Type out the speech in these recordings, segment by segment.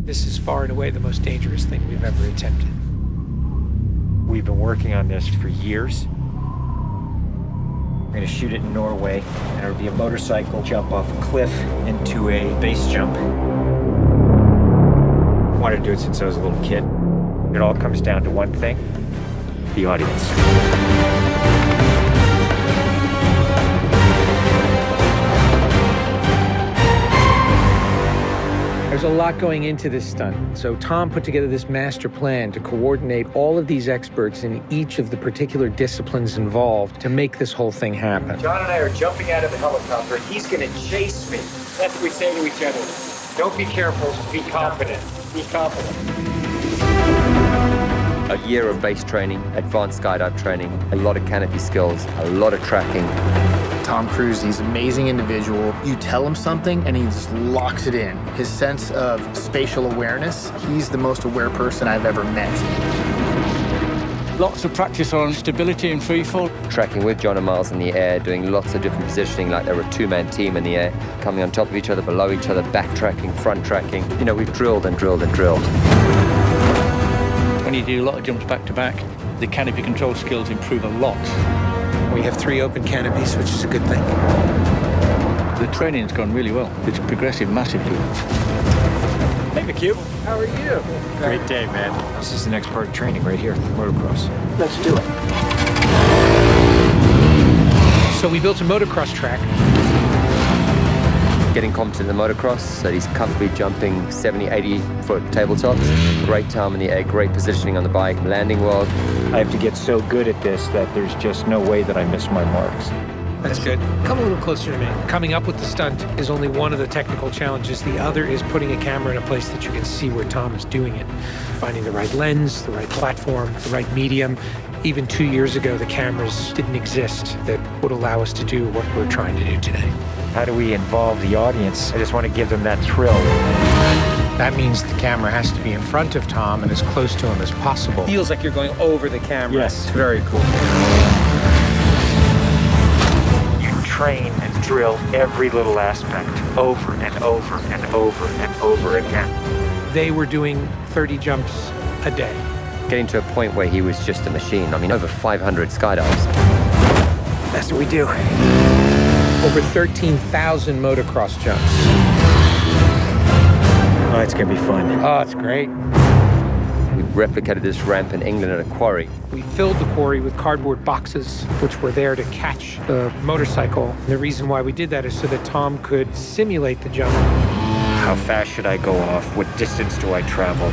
This is far and away the most dangerous thing we've ever attempted. We've been working on this for years. We're gonna shoot it in Norway, and it'll be a motorcycle jump off a cliff into a base jump. I wanted to do it since I was a little kid. It all comes down to one thing: the audience. There's a lot going into this stunt, so Tom put together this master plan to coordinate all of these experts in each of the particular disciplines involved to make this whole thing happen. John and I are jumping out of the helicopter, and he's gonna chase me. That's what we say to each other. Don't be careful, be confident. Be confident. A year of base training, advanced skydive training, a lot of canopy skills, a lot of tracking. Tom Cruise, he's an amazing individual. You tell him something and he just locks it in. His sense of spatial awareness, he's the most aware person I've ever met. Lots of practice on stability and freefall. Tracking with John and Miles in the air, doing lots of different positioning like they're a two-man team in the air, coming on top of each other, below each other, backtracking, front tracking. You know, we've drilled and drilled and drilled. When you do a lot of jumps back to back, the canopy control skills improve a lot. We have 3 open canopies, which is a good thing. The training's gone really well. It's progressive massively. Hey, McHugh. How are you? Great day, man. This is the next part of training right here, motocross. Let's do it. So we built a motocross track. Getting competent in the motocross, so he's comfortably jumping 70, 80-foot tabletops. Great time in the air, great positioning on the bike, landing well. I have to get so good at this that there's just no way that I miss my marks. That's good. Come a little closer to me. Coming up with the stunt is only one of the technical challenges. The other is putting a camera in a place that you can see where Tom is doing it. Finding the right lens, the right platform, the right medium. Even 2 years ago, the cameras didn't exist that would allow us to do what we're trying to do today. How do we involve the audience? I just want to give them that thrill. That means the camera has to be in front of Tom and as close to him as possible. Feels like you're going over the camera. Yes. It's very cool. You train and drill every little aspect over and over and over and over again. They were doing 30 jumps a day. Getting to a point where he was just a machine. I mean, over 500 skydives. That's what we do. Over 13,000 motocross jumps. Oh, it's gonna be fun. Oh, it's great. We replicated this ramp in England at a quarry. We filled the quarry with cardboard boxes, which were there to catch the motorcycle. And the reason why we did that is so that Tom could simulate the jump. How fast should I go off? What distance do I travel?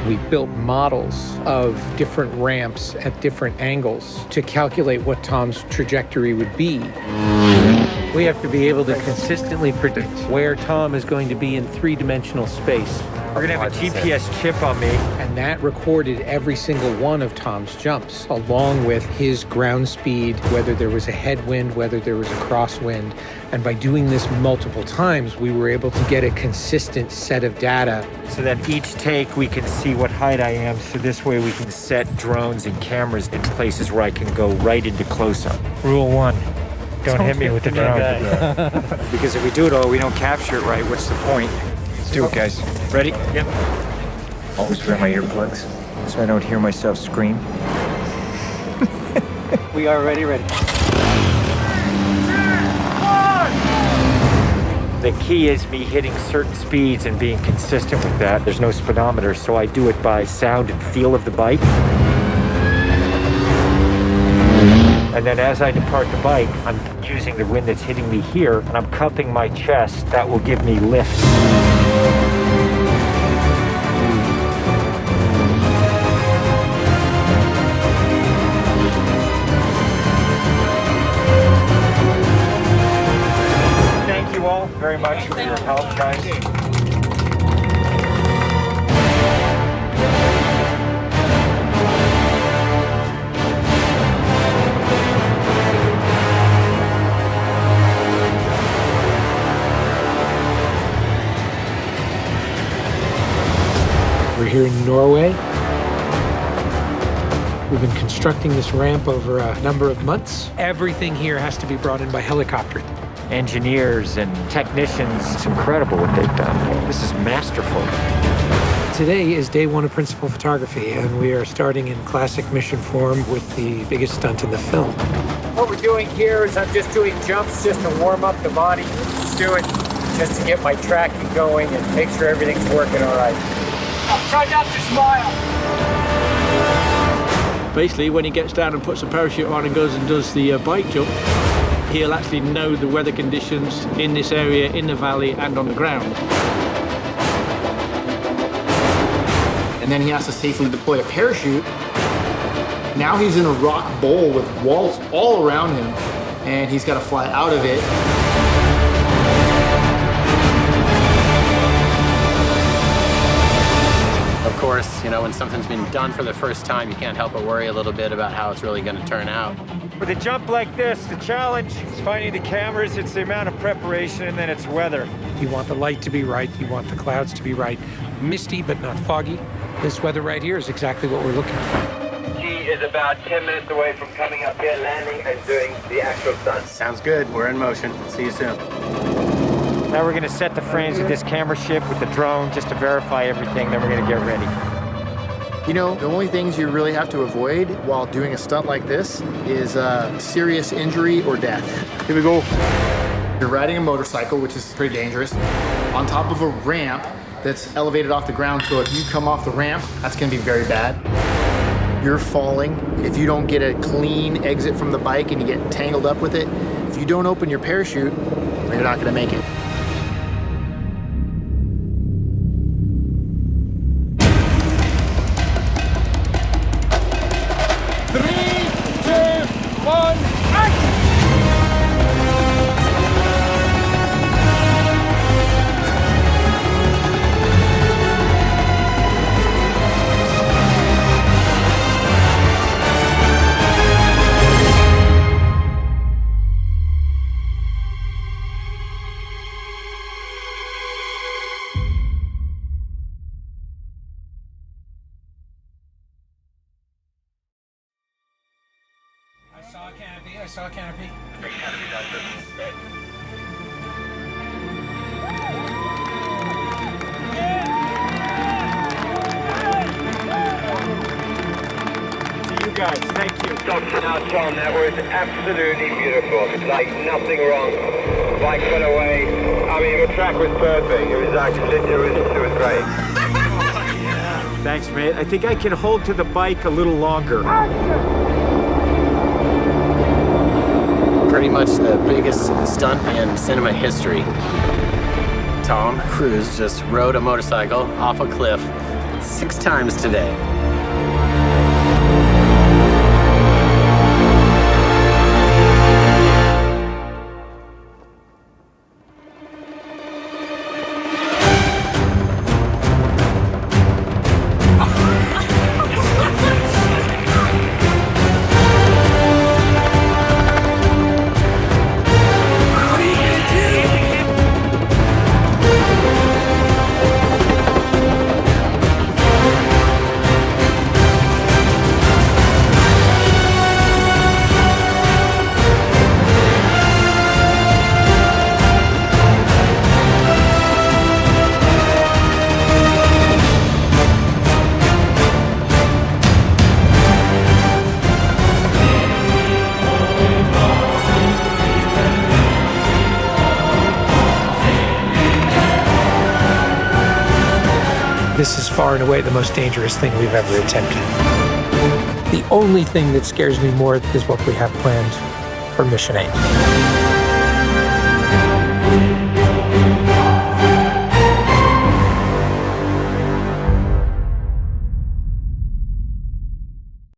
We built models of different ramps at different angles to calculate what Tom's trajectory would be. We have to be able to consistently predict where Tom is going to be in 3-dimensional space. We're gonna have a GPS chip on me. And that recorded every single one of Tom's jumps, along with his ground speed, whether there was a headwind, whether there was a crosswind. And by doing this multiple times, we were able to get a consistent set of data. So that each take we can see what height I am, so this way we can set drones and cameras in places where I can go right into close-up. Rule 1. Don't hit me with the drone. Because if we do it all, we don't capture it right, what's the point? Let's do it, guys. Ready? Yep. Always wear my earplugs so I don't hear myself scream. We are ready. The key is me hitting certain speeds and being consistent with that. There's no speedometer, so I do it by sound and feel of the bike. And then as I depart the bike, I'm using the wind that's hitting me here, and I'm cupping my chest. That will give me lift. Thank you all very much for your help, guys. We're here in Norway. We've been constructing this ramp over a number of months. Everything here has to be brought in by helicopter. engineers and technicians. It's incredible what they've done. This is masterful. Today is day one of principal photography, and we are starting in classic mission form with the biggest stunt in the film. What we're doing here is I'm just doing jumps just to warm up the body. Just do it just to get my tracking going and make sure everything's working all right. Try not to smile. Basically, when he gets down and puts a parachute on and goes and does the bike jump, he'll actually know the weather conditions in this area, in the valley, and on the ground. And then he has to safely deploy a parachute. Now he's in a rock bowl with walls all around him, and he's got to fly out of it. Of course, you know, when something's been done for the first time, you can't help but worry a little bit about how it's really going to turn out. With a jump like this, the challenge is finding the cameras, it's the amount of preparation, and then it's weather. You want the light to be right, you want the clouds to be right. Misty, but not foggy. This weather right here is exactly what we're looking for. He is about 10 minutes away from coming up here, landing, and doing the actual stunt. Sounds good. We're in motion. See you soon. Now we're gonna set the frames with this camera ship with the drone just to verify everything, then we're gonna get ready. You know, the only things you really have to avoid while doing a stunt like this is serious injury or death. Here we go. You're riding a motorcycle, which is pretty dangerous, on top of a ramp that's elevated off the ground, so if you come off the ramp, that's gonna be very bad. You're falling. If you don't get a clean exit from the bike and you get tangled up with it, if you don't open your parachute, you're not gonna make it. I saw a canopy. To you guys, thank you. Now, Tom, that was absolutely beautiful. Like nothing wrong. Bike went away. I mean, the track was perfect. It was actually, it was great. Thanks, mate. I think I can hold to the bike a little longer. Pretty much the biggest stunt in cinema history. Tom Cruise just rode a motorcycle off a cliff 6 times today. This is far and away the most dangerous thing we've ever attempted. The only thing that scares me more is what we have planned for Mission 8.